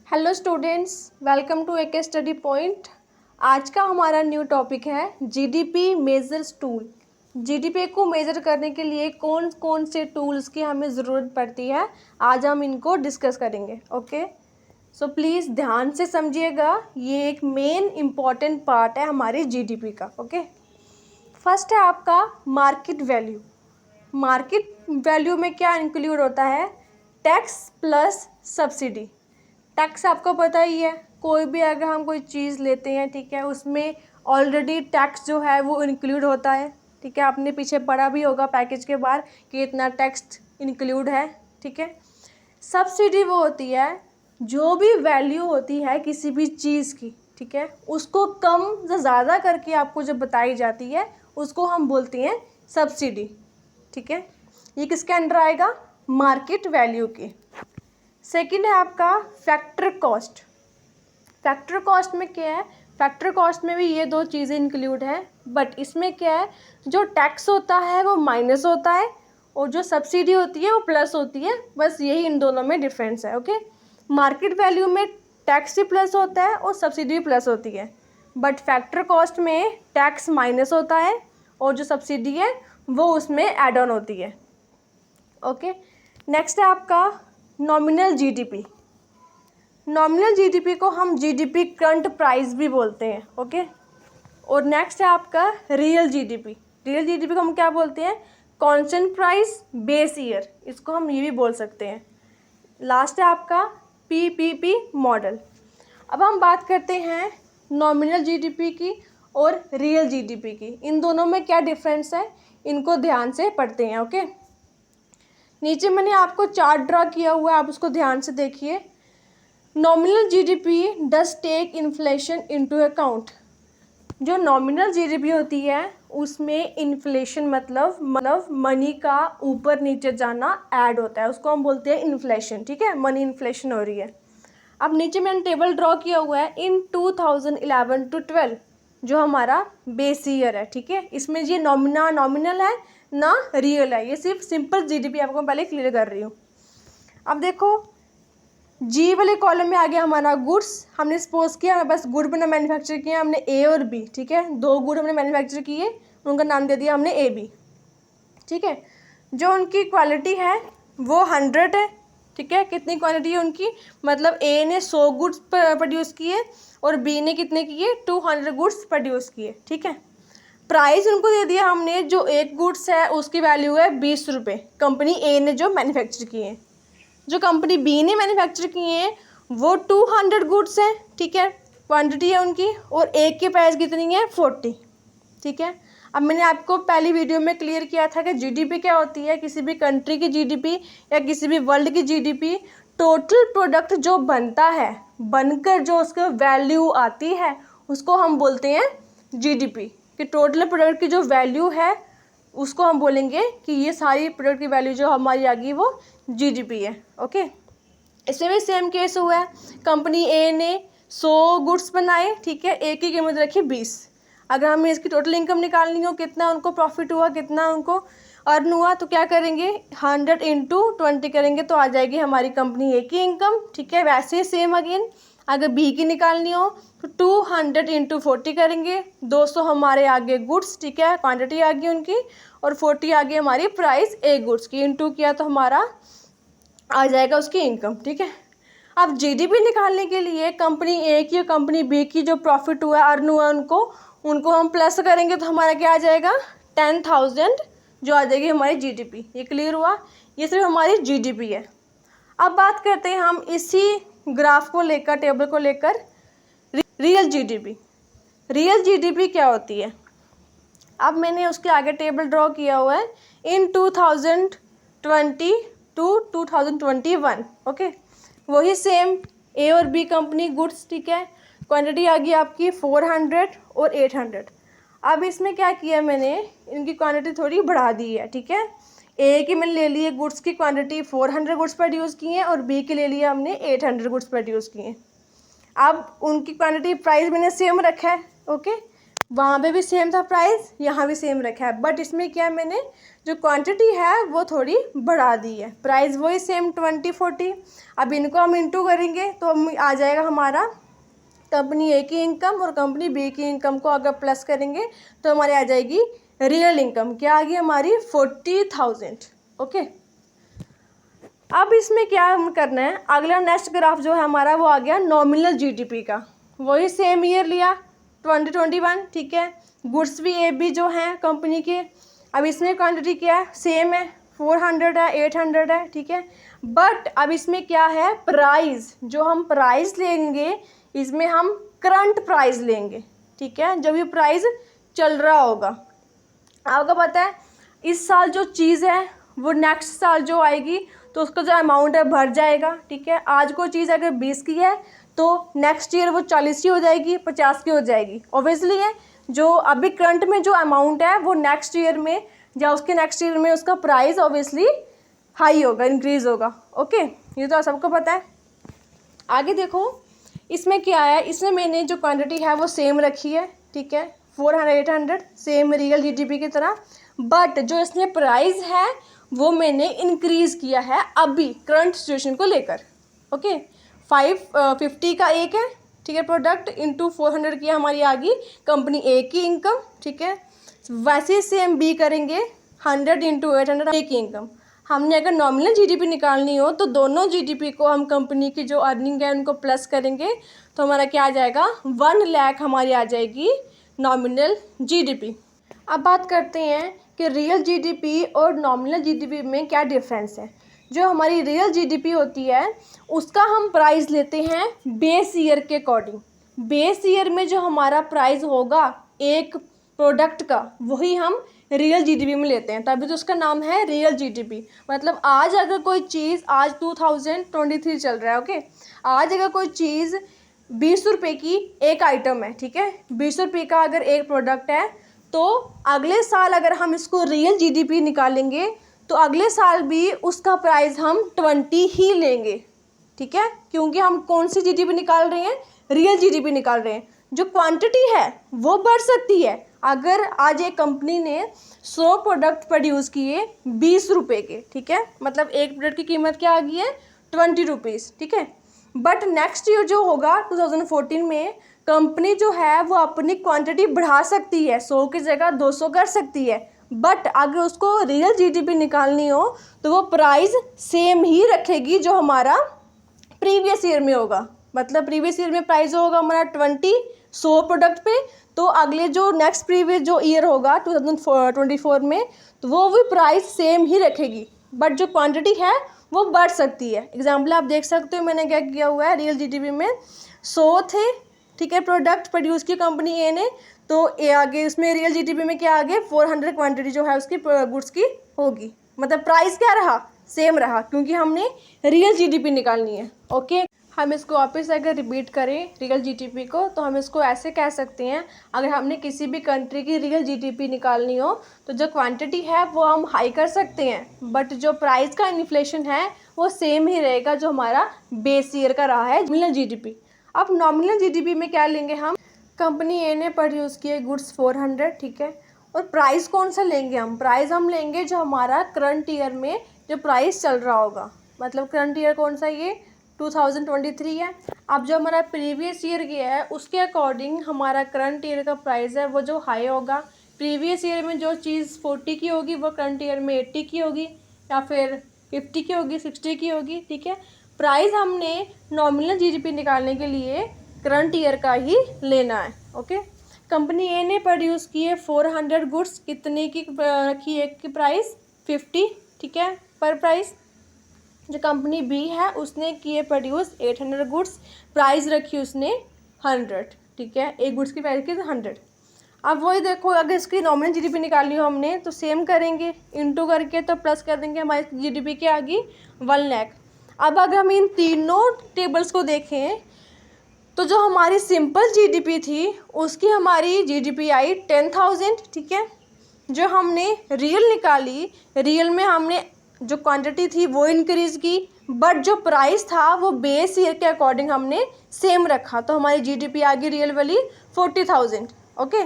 Hello students, welcome to एक study point. आज का हमारा न्यू टॉपिक है जीडीपी मेजर्स टूल। जीडीपी को मेज़र करने के लिए कौन कौन से टूल्स की हमें ज़रूरत पड़ती है, आज हम इनको डिस्कस करेंगे। ओके, सो प्लीज़ ध्यान से समझिएगा, ये एक मेन इम्पॉर्टेंट पार्ट है हमारी जीडीपी का। ओके, फर्स्ट है आपका मार्केट वैल्यू। मार्केट वैल्यू में क्या इंक्लूड होता है? Tax plus subsidy. टैक्स आपको पता ही है, कोई भी अगर हम कोई चीज़ लेते हैं, ठीक है, उसमें ऑलरेडी टैक्स जो है वो इंक्लूड होता है। ठीक है, आपने पीछे पढ़ा भी होगा पैकेज के बाहर कि इतना टैक्स इंक्लूड है। ठीक है, सब्सिडी वो होती है जो भी वैल्यू होती है किसी भी चीज़ की, ठीक है, उसको कम या ज़्यादा करके आपको जब बताई जाती है उसको हम बोलते हैं सब्सिडी। ठीक है, ये किसके अंडर आएगा? मार्केट वैल्यू के। सेकंड है आपका फैक्टर कॉस्ट। फैक्टर कॉस्ट में क्या है? फैक्टर कॉस्ट में भी ये दो चीज़ें इंक्लूड है, बट इसमें क्या है, जो टैक्स होता है वो माइनस होता है और जो सब्सिडी होती है वो प्लस होती है। बस यही इन दोनों में डिफरेंस है। ओके, मार्केट वैल्यू में टैक्स भी प्लस होता है और सब्सिडी भी प्लस होती है, बट फैक्टर कॉस्ट में टैक्स माइनस होता है और जो सब्सिडी है वो उसमें एड ऑन होती है। ओके, नेक्स्ट है आपका नॉमिनल जीडीपी। नॉमिनल जीडीपी को हम जीडीपी करंट प्राइस भी बोलते हैं। ओके, और नेक्स्ट है आपका रियल जीडीपी। रियल जीडीपी को हम क्या बोलते हैं? कांस्टेंट प्राइस बेस ईयर, इसको हम ये भी बोल सकते हैं। लास्ट है आपका पीपीपी मॉडल। अब हम बात करते हैं नॉमिनल जीडीपी की और रियल जीडीपी की। इन दोनों में क्या डिफरेंस है, इनको ध्यान से पढ़ते हैं। ओके, नीचे मैंने आपको चार्ट ड्रा किया हुआ है, आप उसको ध्यान से देखिए। Nominal GDP does take inflation into account. जो नॉमिनल जीडीपी होती है उसमें इन्फ्लेशन मतलब मनी का ऊपर नीचे जाना ऐड होता है, उसको हम बोलते हैं इन्फ्लेशन। ठीक है, मनी इन्फ्लेशन हो रही है। अब नीचे मैंने टेबल ड्रॉ किया हुआ है इन 2011 to 12 जो हमारा बेस ईयर है। ठीक है, इसमें ये नॉमिनल है ना रियल है, ये सिर्फ सिंपल जीडीपी आपको पहले क्लियर कर रही हूँ। अब देखो, जी वाले कॉलम में आ गया हमारा गुड्स। हमने सपोज किया हमें बस गुड बना मैन्युफैक्चर किया हमने ए और बी। ठीक है, दो गुड हमने मैन्युफैक्चर किए, उनका नाम दे दिया हमने ए बी। ठीक है, जो उनकी क्वालिटी है वो 100 है। ठीक है, कितनी क्वालिटी है उनकी, मतलब ए ने 100 गुड्स प्रोड्यूस किए और बी ने कितने किए, 200 गुड्स प्रोड्यूस किए। ठीक है, प्राइस उनको दे दिया हमने, जो एक गुड्स है उसकी वैल्यू है 20 रुपये, कंपनी ए ने जो मैन्युफैक्चर किए हैं। जो कंपनी बी ने मैन्युफैक्चर किए हैं वो 200 गुड्स हैं। ठीक है, क्वांटिटी है उनकी, और एक की प्राइस कितनी है, 40। ठीक है, अब मैंने आपको पहली वीडियो में क्लियर किया था कि जीडीपी क्या होती है। किसी भी कंट्री की जीडीपी या किसी भी वर्ल्ड की जीडीपी, टोटल प्रोडक्ट जो बनता है, बनकर जो उसका वैल्यू आती है उसको हम बोलते हैं जीडीपी। कि टोटल प्रोडक्ट की जो वैल्यू है उसको हम बोलेंगे कि ये सारी प्रोडक्ट की वैल्यू जो हमारी आ गई वो जीडीपी है। ओके, इसमें भी सेम केस हुआ है, कंपनी ए ने 100 गुड्स बनाए। ठीक है, एक की कीमत रखी 20। अगर हमें इसकी टोटल इनकम निकालनी हो, कितना उनको प्रॉफिट हुआ, कितना उनको अर्न हुआ, तो क्या करेंगे, 100 × 20 करेंगे तो आ जाएगी हमारी कंपनी ए की इनकम। ठीक है, वैसे ही सेम अगेन अगर बी की निकालनी हो तो 200 × 40 करेंगे, 200 हमारे आगे गुड्स। ठीक है, क्वांटिटी आ गई उनकी, और 40 आ गई हमारी प्राइस ए गुड्स की, इनटू किया तो हमारा आ जाएगा उसकी इनकम। ठीक है, अब जीडीपी निकालने के लिए कंपनी ए की और कंपनी बी की जो प्रॉफिट हुआ, अर्न हुआ, उनको हम प्लस करेंगे तो हमारा क्या आ जाएगा, 10,000 जो आ जाएगी हमारी जीडीपी। ये क्लियर हुआ, ये सिर्फ हमारी जीडीपी है। अब बात करते हैं हम इसी ग्राफ को लेकर, टेबल को लेकर, रियल जीडीपी। रियल जीडीपी क्या होती है? अब मैंने उसके आगे टेबल ड्रॉ किया हुआ है इन 2020 to 2021। ओके, वही सेम ए और बी कंपनी गुड्स। ठीक है, क्वांटिटी आ गई आपकी 400 और 800। अब इसमें क्या किया मैंने, इनकी क्वांटिटी थोड़ी बढ़ा दी है। ठीक है, ए की मैंने ले लिए गुड्स की क्वांटिटी 400 गुड्स प्रोड्यूस की हैं और बी की ले लिया हमने 800 गुड्स प्रोड्यूस किए। अब उनकी क्वांटिटी प्राइस मैंने सेम रखा है। ओके, वहाँ पे भी सेम था प्राइस, यहाँ भी सेम रखा है, बट इसमें क्या मैंने जो क्वांटिटी है वो थोड़ी बढ़ा दी है। प्राइस वही सेम 2040। अब इनको हम इंटू करेंगे तो आ जाएगा हमारा कंपनी ए की इनकम और कंपनी बी की इनकम को अगर प्लस करेंगे तो हमारी आ जाएगी रियल इनकम। क्या आ गई हमारी 40,000। ओके, अब इसमें क्या हम करना है, अगला नेक्स्ट ग्राफ जो है हमारा वो आ गया नॉमिनल जीडीपी का। वही सेम ईयर लिया 2021, ठीक है। गुड्स भी ए बी जो हैं कंपनी के, अब इसमें क्वांटिटी क्या है, सेम है, 400 है, 800 है, ठीक है। बट अब इसमें क्या है, प्राइस, जो हम प्राइस लेंगे इसमें हम करंट प्राइस लेंगे, ठीक है, जब ये प्राइस चल रहा होगा। आपको पता है इस साल जो चीज़ है वो नेक्स्ट साल जो आएगी तो उसका जो अमाउंट है बढ़ जाएगा, ठीक है। आज कोई चीज़ अगर 20 की है तो नेक्स्ट ईयर वो 40 की हो जाएगी, 50 की हो जाएगी। ऑब्वियसली है जो अभी करंट में जो अमाउंट है वो नेक्स्ट ईयर में या उसके नेक्स्ट ईयर में उसका प्राइस ऑब्वियसली हाई होगा, इंक्रीज होगा। ओके, ये तो सबको पता है। आगे देखो इसमें क्या है, इसमें मैंने जो क्वांटिटी है वो सेम रखी है, ठीक है, 400 800 सेम रियल जीडीपी की तरह। बट जो इसमें प्राइस है वो मैंने इंक्रीज़ किया है अभी करंट सिचुएशन को लेकर। ओके, 550 का एक है, ठीक है, प्रोडक्ट इंटू 400 की हमारी आ गई कंपनी ए की इनकम, ठीक है। वैसे ही सेम बी करेंगे 100 इंटू 800 ए की इनकम। हमने अगर नॉमिनल जीडीपी निकालनी हो तो दोनों जीडीपी को हम कंपनी की जो अर्निंग है उनको प्लस करेंगे तो हमारा क्या आ जाएगा, 1 लाख हमारी आ जाएगी नॉमिनल जीडीपी। अब बात करते हैं कि रियल जीडीपी और नॉमिनल जीडीपी में क्या डिफरेंस है। जो हमारी रियल जीडीपी होती है उसका हम प्राइस लेते हैं बेस ईयर के अकॉर्डिंग। बेस ईयर में जो हमारा प्राइस होगा एक प्रोडक्ट का वही हम रियल जीडीपी में लेते हैं, तभी तो उसका नाम है रियल जीडीपी। मतलब आज अगर कोई चीज़, आज 2023 चल रहा है, ओके, आज अगर कोई चीज़ 20 रुपये की एक आइटम है, ठीक है, 20 रुपये का अगर एक प्रोडक्ट है तो अगले साल अगर हम इसको रियल जीडीपी निकालेंगे तो अगले साल भी उसका प्राइस हम 20 ही लेंगे, ठीक है, क्योंकि हम कौन सी जीडीपी निकाल रहे हैं, रियल जीडीपी निकाल रहे हैं। जो क्वांटिटी है वो बढ़ सकती है। अगर आज एक कंपनी ने 100 प्रोडक्ट प्रोड्यूस किए 20 रुपये के, ठीक है, मतलब एक प्रोडक्ट की कीमत क्या आ गई है 20 रुपीज़, ठीक है। बट नेक्स्ट ईयर जो होगा 2014 में कंपनी जो है वो अपनी क्वांटिटी बढ़ा सकती है, 100 की जगह 200 कर सकती है। बट अगर उसको रियल जीडीपी निकालनी हो तो वो प्राइस सेम ही रखेगी जो हमारा प्रीवियस ईयर में होगा। मतलब प्रीवियस ईयर में प्राइस होगा हमारा 20 100 प्रोडक्ट पे, तो अगले जो नेक्स्ट प्रीवियस जो ईयर होगा 2024 में तो वो भी प्राइस सेम ही रखेगी, बट जो क्वांटिटी है वो बढ़ सकती है। एग्जाम्पल आप देख सकते हो मैंने क्या किया हुआ है, रियल जीडीपी में 100 थे, ठीक है, प्रोडक्ट प्रोड्यूस की कंपनी ए ने, तो ए आगे उसमें रियल जीडीपी में क्या आगे 400 क्वांटिटी जो है उसकी गुड्स की होगी। मतलब प्राइस क्या रहा, सेम रहा, क्योंकि हमने रियल जीडीपी निकालनी है। ओके, हम इसको वापस अगर रिपीट करें रियल जीडीपी को तो हम इसको ऐसे कह सकते हैं, अगर हमने किसी भी कंट्री की रियल जीडीपी निकालनी हो तो जो क्वांटिटी है वो हम हाई कर सकते हैं, बट जो प्राइस का इन्फ्लेशन है वो सेम ही रहेगा जो हमारा बेस ईयर का रहा है नॉमिनल जीडीपी। अब नॉमिनल जीडीपी में क्या लेंगे हम, कंपनी ए ने प्रोड्यूस किए गुड्स 400, ठीक है, और प्राइस कौन सा लेंगे हम, प्राइस हम लेंगे जो हमारा करंट ईयर में जो प्राइस चल रहा होगा। मतलब करंट ईयर कौन सा, ये 2023 है। अब जो हमारा प्रीवियस ईयर गया है उसके अकॉर्डिंग हमारा करंट ईयर का प्राइस है वो जो हाई होगा। प्रीवियस ईयर में जो चीज़ 40 की होगी वो करंट ईयर में 80 की होगी या फिर 50 की होगी, 60 की होगी, ठीक है। प्राइस हमने नॉमिनल जीडीपी निकालने के लिए करंट ईयर का ही लेना है। ओके, कंपनी ए ने प्रोड्यूस किए 400 गुड्स, कितने की रखी एक की प्राइस 50, ठीक है, पर प्राइस। जो कंपनी बी है उसने किए प्रोड्यूस 800 गुड्स, प्राइस रखी उसने 100, ठीक है, एक गुड्स की प्राइस की 100। अब वही देखो अगर इसकी नॉमिनल जीडीपी निकालनी हो हमने तो सेम करेंगे, इंटू करके तो प्लस कर देंगे, हमारी जीडीपी क्या आ गई 1 लाख। अब अगर हम इन तीनों टेबल्स को देखें तो जो हमारी सिंपल जीडीपी थी उसकी हमारी जीडीपी आई 10,000, ठीक है। जो हमने रियल निकाली, रियल में हमने जो क्वांटिटी थी वो इंक्रीज़ की, बट जो प्राइस था वो बेस ईयर के अकॉर्डिंग हमने सेम रखा, तो हमारी जीडीपी आ गई रियल वाली 40,000। ओके,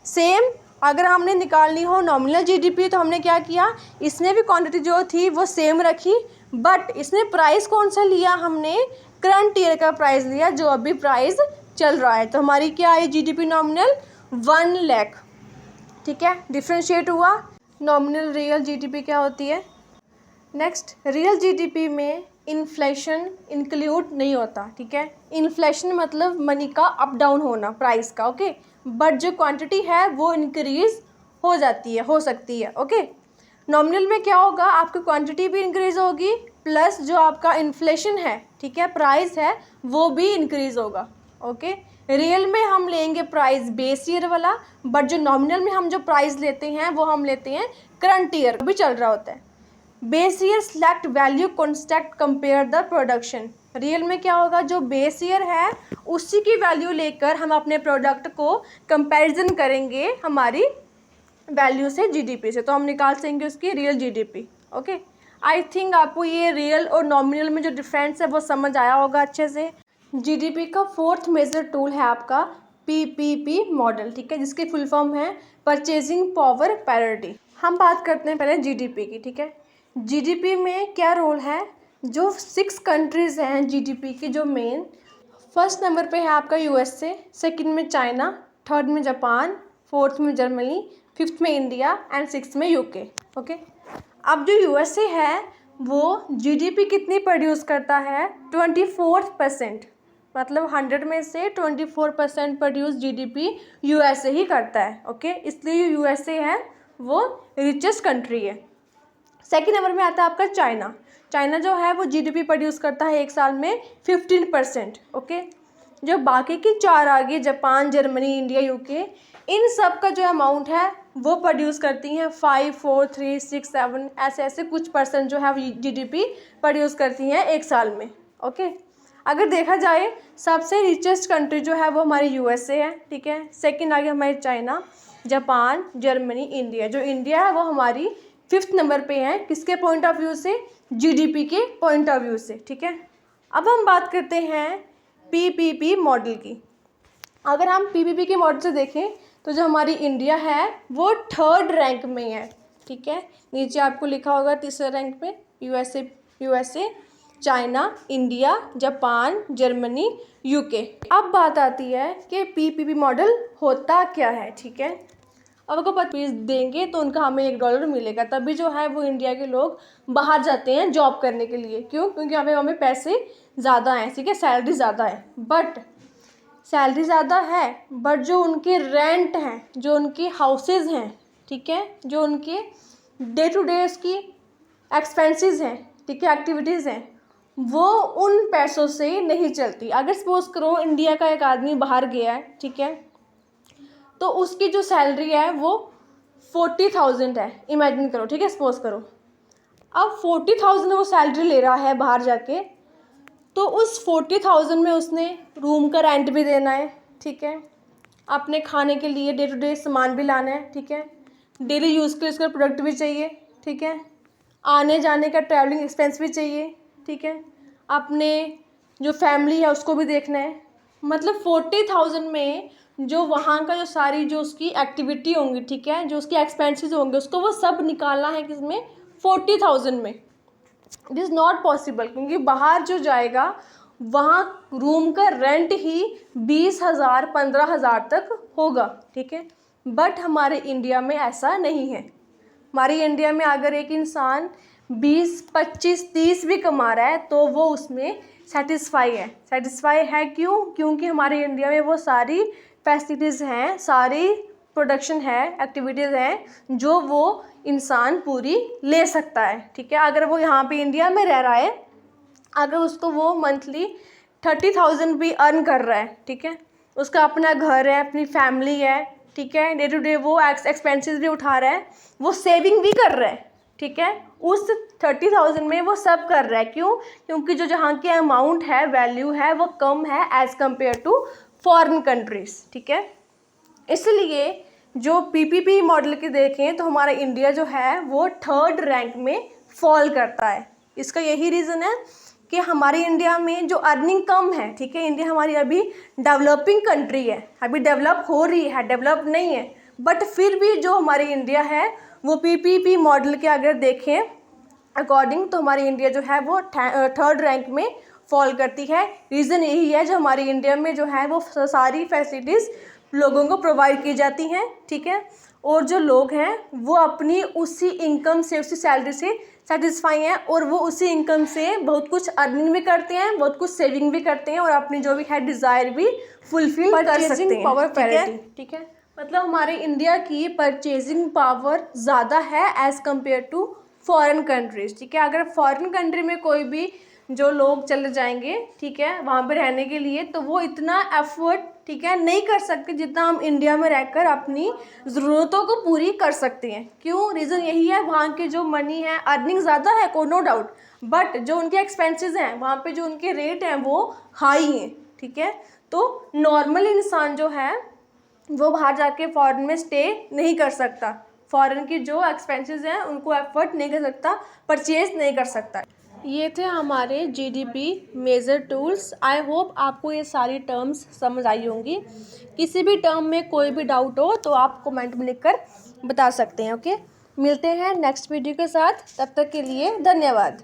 सेम अगर हमने निकालनी हो नॉमिनल जीडीपी तो हमने क्या किया, इसमें भी क्वांटिटी जो थी वो सेम रखी, बट इसमें प्राइस कौन सा लिया, हमने करंट ईयर का प्राइस लिया जो अभी प्राइस चल रहा है। तो हमारी क्या आई जीडीपी नॉमिनल 1 लाख। ठीक है, डिफ्रेंशिएट हुआ। नॉमिनल रियल जीडीपी क्या होती है। नेक्स्ट, रियल जीडीपी में इन्फ्लेशन इंक्लूड नहीं होता। ठीक है, इन्फ्लेशन मतलब मनी का अप डाउन होना प्राइस का, ओके, बट जो क्वांटिटी है वो इंक्रीज हो जाती है, हो सकती है। ओके, नॉमिनल में क्या होगा, आपकी क्वांटिटी भी इंक्रीज होगी प्लस जो आपका इन्फ्लेशन है, ठीक है, प्राइस है, वो भी इंक्रीज होगा। ओके, रियल में हम लेंगे प्राइस बेस ईयर वाला, बट जो नॉमिनल में हम जो प्राइस लेते हैं वो हम लेते हैं करंट ईयर भी चल रहा होता है। Base year select value constant compare the production. Real में क्या होगा, जो बेस ईयर है उसी की वैल्यू लेकर हम अपने प्रोडक्ट को कंपैरिजन करेंगे हमारी वैल्यू से, जीडीपी से, तो हम निकाल सकेंगे उसकी real GDP. Okay, I think आपको ये रियल और नॉमिनल में जो डिफरेंस है वो समझ आया होगा अच्छे से। जीडीपी का फोर्थ मेजर टूल है आपका पीपीपी मॉडल, ठीक है, जिसकी फुल फॉर्म है परचेजिंग पावर पैरिटी। हम बात करते हैं पहले जीडीपी की। ठीक है, जीडीपी में क्या रोल है, जो 6 कंट्रीज़ हैं जीडीपी की जो मेन, फर्स्ट नंबर पे है आपका यूएसए, सेकंड में चाइना, थर्ड में जापान, फोर्थ में जर्मनी, फिफ्थ में इंडिया एंड सिक्स्थ में यूके। ओके, अब जो यूएसए है वो जीडीपी कितनी प्रोड्यूस करता है, 24%, मतलब 100 में से 24% प्रोड्यूस जीडीपी यूएसए ही करता है। ओके, इसलिए यूएसए है वो रिचेस्ट कंट्री है। सेकेंड नंबर में आता है आपका चाइना। चाइना जो है वो जीडीपी प्रोड्यूस करता है एक साल में 15%। ओके, जो बाकी की 4 आ गई, जापान, जर्मनी, इंडिया, यूके, इन सब का जो अमाउंट है वो प्रोड्यूस करती हैं 5, 4, 3, 6, 7 ऐसे कुछ परसेंट जो है जीडीपी प्रोड्यूस करती हैं एक साल में। ओके, अगर देखा जाए सबसे रिचेस्ट कंट्री जो है वो हमारी यूएसए है। ठीक है, सेकंड आ गया हमारी चाइना, जापान, जर्मनी, इंडिया। जो इंडिया है वो हमारी 5th नंबर पे है, किसके पॉइंट ऑफ व्यू से, जीडीपी के पॉइंट ऑफ व्यू से। ठीक है, अब हम बात करते हैं पीपीपी मॉडल की। अगर हम पीपीपी के मॉडल से देखें तो जो हमारी इंडिया है वो 3rd रैंक में है। ठीक है, नीचे आपको लिखा होगा 3रे रैंक पे USA, China, India, Japan, Germany, UK. अब बात आती है कि पीपीपी मॉडल होता क्या है। ठीक है, अब अगर ₹25 देंगे तो उनका हमें $1 मिलेगा, तभी जो है वो इंडिया के लोग बाहर जाते हैं जॉब करने के लिए। क्यों, क्योंकि हमें पैसे ज़्यादा हैं। ठीक है, सैलरी ज़्यादा है, बट सैलरी ज़्यादा है बट जो उनके रेंट हैं, जो उनके हाउसेज हैं, ठीक है, जो उनके डे टू डे की एक्सपेंसेस हैं, ठीक है, एक्टिविटीज़ हैं, वो उन पैसों से नहीं चलती। अगर सपोज करो इंडिया का एक आदमी बाहर गया है, ठीक है, तो उसकी जो सैलरी है वो 40,000 है, इमेजिन करो। ठीक है, सपोज करो अब 40,000 वो सैलरी ले रहा है बाहर जाके, तो उस 40,000 में उसने रूम का रेंट भी देना है। ठीक है, अपने खाने के लिए डे टू डे सामान भी लाना है। ठीक है, डेली यूज़ के लिए उसका प्रोडक्ट भी चाहिए। ठीक है, आने जाने का ट्रैवलिंग एक्सपेंस भी चाहिए। ठीक है, अपने जो फैमिली है उसको भी देखना है। मतलब 40,000 में जो वहाँ का जो सारी जो उसकी एक्टिविटी होंगी, ठीक है, जो उसके एक्सपेंसेस होंगे, उसको वो सब निकालना है किसमें, 40,000 में। इट इज़ नॉट पॉसिबल, क्योंकि बाहर जो जाएगा वहाँ रूम का रेंट ही 20,000 15,000 तक होगा। ठीक है, बट हमारे इंडिया में ऐसा नहीं है। हमारे इंडिया में अगर एक इंसान 20, 25, 30 भी कमा रहा है तो वो उसमें सेटिस्फाई है। क्यों, क्योंकि हमारे इंडिया में वो सारी फैसिलिटीज़ हैं, सारी प्रोडक्शन है, एक्टिविटीज़ हैं जो वो इंसान पूरी ले सकता है। ठीक है, अगर वो यहाँ पे इंडिया में रह रहा है, अगर उसको वो मंथली 30,000 भी अर्न कर रहा है, ठीक है, उसका अपना घर है, अपनी फैमिली है, ठीक है, डे टू डे वो एक्सपेंसेस भी उठा रहा है, वो सेविंग भी कर रहा है। ठीक है, उस 30,000 में वो सब कर रहा है। क्यों, क्योंकि जो जहाँ की अमाउंट है, वैल्यू है, वो कम है as compared to foreign countries. ठीक है, इसलिए जो पीपीपी मॉडल की देखें तो हमारा इंडिया जो है वो 3rd रैंक में फॉल करता है। इसका यही रीज़न है कि हमारे इंडिया में जो अर्निंग कम है। ठीक है, इंडिया हमारी अभी डेवलपिंग कंट्री है, अभी डेवलप हो रही है, डेवलप नहीं है, बट फिर भी जो हमारी इंडिया है वो पीपीपी मॉडल के अगर देखें अकॉर्डिंग, तो हमारी इंडिया जो है वो थर्ड रैंक में फॉल करती है। रीज़न यही है, जो हमारी इंडिया में जो है वो सारी फैसिलिटीज़ लोगों को प्रोवाइड की जाती हैं, ठीक है, और जो लोग हैं वो अपनी उसी इनकम से, उसी सैलरी से सेटिस्फाई हैं, और वो उसी इनकम से बहुत कुछ अर्निंग भी करते हैं, बहुत कुछ सेविंग भी करते हैं, और अपनी जो भी है डिज़ायर भी फुलफिल कर सकते हैं। पावर पैरिटी, ठीक है, मतलब हमारे इंडिया की परचेजिंग पावर ज़्यादा है as compared to foreign countries, ठीक है। अगर फॉरेन कंट्री में कोई भी जो लोग चले जाएंगे, ठीक है, वहाँ पे रहने के लिए, तो वो इतना एफर्ट, ठीक है, नहीं कर सकते जितना हम इंडिया में रहकर अपनी ज़रूरतों को पूरी कर सकते हैं। क्यों? रीज़न यही है, वहाँ की जो मनी है, अर्निंग ज़्यादा है, को नो डाउट, बट जो उनके एक्सपेंसेस हैं वहाँ पे, जो उनके रेट हैं वो हाई हैं, ठीक है। तो नॉर्मल इंसान जो है वो बाहर जाके फॉरेन में स्टे नहीं कर सकता, फॉरेन की जो एक्सपेंसेस हैं उनको एफर्ट नहीं कर सकता, परचेज नहीं कर सकता। ये थे हमारे GDP measure tools. I hope आपको ये सारी टर्म्स समझ आई होंगी। किसी भी टर्म में कोई भी डाउट हो तो आप कमेंट में लिखकर बता सकते हैं। ओके, मिलते हैं नेक्स्ट वीडियो के साथ, तब तक के लिए धन्यवाद।